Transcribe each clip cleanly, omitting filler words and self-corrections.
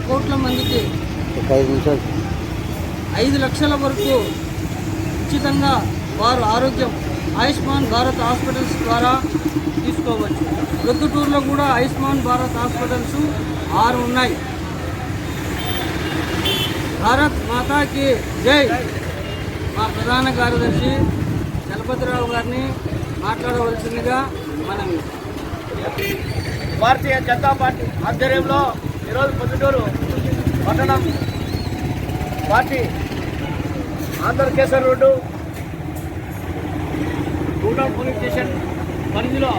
కోట్ల మందికి 5 లక్షల వరకు ఉచితంగా వారు ఆరోగ్యం ఆయుష్మాన్ భారత్ హాస్పిటల్స్ ద్వారా తీసుకోవచ్చు. ప్రొద్దుటూరులో కూడా ఆయుష్మాన్ భారత్ హాస్పిటల్స్ 6 ఉన్నాయి. భారత్ మాతాకి జై. మా ప్రధాన కార్యదర్శి చలపతిరావు గారిని మాట్లాడవలసిందిగా మనం భారతీయ జనతా పార్టీ ఆధ్వర్యంలో ఈరోజు పొద్దుటూరు పట్టణం పార్టీ ఆంధ్రకేశ్వర రోడ్డు గూడూరు పోలీస్ స్టేషన్ పరిధిలో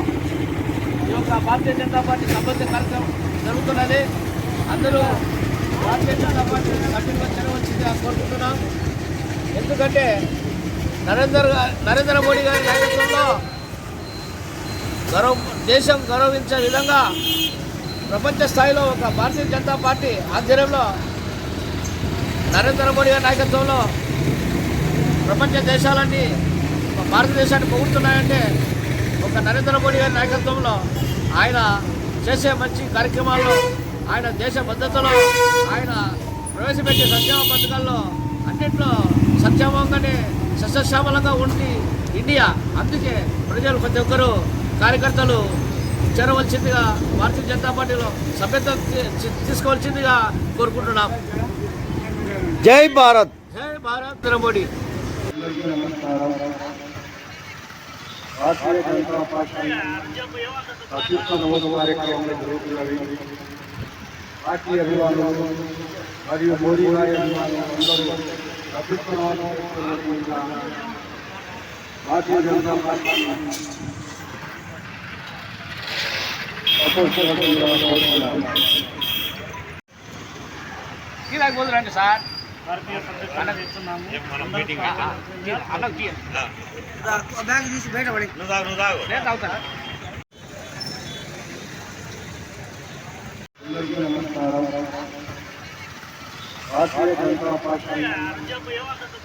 ఈ యొక్క భారతీయ జనతా పార్టీ సంబంధిత కార్యక్రమం జరుగుతున్నది. అందరూ భారతీయ జనతా పార్టీ సభ్యులుగా చేరవలసిందిగా కోరుకుంటున్నాం. ఎందుకంటే నరేంద్ర మోడీ గారి నాయకత్వంలో దేశం గౌరవించే విధంగా ప్రపంచ స్థాయిలో ఒక భారతీయ జనతా పార్టీ ఆధ్వర్యంలో నరేంద్ర మోడీ గారి నాయకత్వంలో ప్రపంచ దేశాలన్నీ భారతదేశాన్ని పొగుడుతున్నాయంటే ఒక నరేంద్ర మోడీ గారి నాయకత్వంలో ఆయన చేసే మంచి కార్యక్రమాల్లో, ఆయన దేశ భద్రతలో, ఆయన ప్రవేశపెట్టే సంక్షేమ పథకాల్లో అన్నింటిలో సంక్షేమంగానే సస్యశ్యామలంగా ఉంది ఇండియా. అందుకే ప్రజలు ప్రతి ఒక్కరూ కార్యకర్తలు చేరవలసిందిగా భారతీయ జనతా పార్టీలో సభ్యత్వం తీసుకోవాల్సిందిగా కోరుకుంటున్నాం. జై భారత్. జై భారత్. నరేంద్ర మోడీ. భారతీయ జనతా పార్టీ అత్యుత్తమ నమోదు కార్యక్రమంలో జరుగుతున్నవి. పార్టీ అభిమానులు మరియు మోడీ గారి అభిమానులు అందరూ అత్యుత్తమ భారతీయ జనతా పార్టీ రండి సార్. బ్యాగ్ తీసి బయట పడి అందరికీ నమస్కారం. భారతీయ జనతా పార్టీ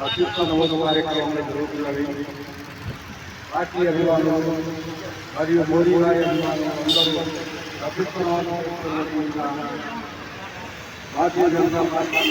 అత్యుత్తమ నమోదు కార్యక్రమంలో జరుగుతున్నవి. పార్టీ అభిమానులు మరియు మోడీ గారి అభిమానులు అందరూ అత్యుత్తమ భారతీయ జనతా పార్టీ